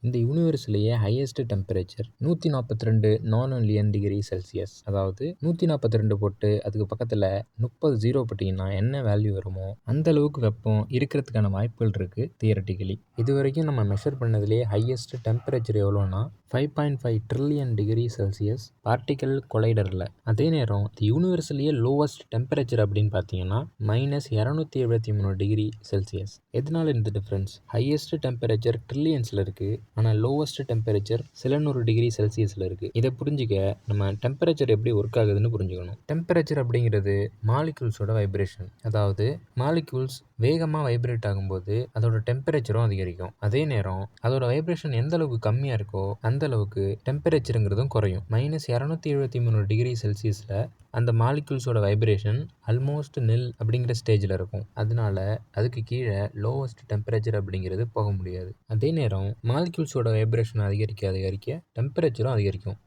இந்த யூனிவர்ஸ்லேயே highest temperature 142 நானோலியன் degree Celsius. அதாவது 142 போட்டு அதுக்கு பக்கத்தில் 30 ஜீரோ போட்டிங்கன்னா என்ன வேல்யூ வருமோ அந்த அளவுக்கு வெப்பம் இருக்கிறதுக்கான வாய்ப்புகள் இருக்குது தியரட்டிக்கலி. இது வரைக்கும் நம்ம மெஷர் பண்ணதுலேயே ஹையஸ்ட் டெம்பரேச்சர் எவ்வளோன்னா 5.5 ட்ரில்லியன் டிகிரி செல்சியஸ் பார்ட்டிக்கல் கொலைடரில். அதே நேரம் யூனிவர்ஸ்லேயே லோவஸ்ட் டெம்பரேச்சர் அப்படின்னு பார்த்தீங்கன்னா -273 டிகிரி செல்சியஸ். எதனால இந்த டிஃப்ரென்ஸ்? ஹையஸ்ட் டெம்பரேச்சர் ட்ரில்லியன்ஸில் இருக்குது, ஆனால் லோவஸ்ட் டெம்பரேச்சர் சில 100 டிகிரி செல்சியஸில் இருக்குது. இதை புரிஞ்சிக்க நம்ம டெம்பரேச்சர் எப்படி ஒர்க் ஆகுதுன்னு புரிஞ்சுக்கணும். டெம்பரேச்சர் அப்படிங்கிறது மாலிகுல்ஸோட வைப்ரேஷன். அதாவது மாலிகுல்ஸ் வேகமாக வைப்ரேட் ஆகும்போது அதோட டெம்பரேச்சரும் அதிகரிக்கும். அதே நேரம் அதோட வைப்ரேஷன் எந்த அளவுக்கு கம்மியாக இருக்கோ அந்த அளவுக்கு டெம்பரேச்சருங்கிறதும் குறையும். -273 டிகிரி செல்சியஸில் அந்த மாலிகுல்ஸோட வைப்ரேஷன் ஆல்மோஸ்ட் நில் அப்படிங்கிற ஸ்டேஜில் இருக்கும். அதனால அதுக்கு கீழே லோவஸ்ட் டெம்பரேச்சர் அப்படிங்கிறது போக முடியாது. அதே நேரம் மாலிகுல்ஸோட வைப்ரேஷன் அதிகரிக்க அதிகரிக்க டெம்பரேச்சரும் அதிகரிக்கும்.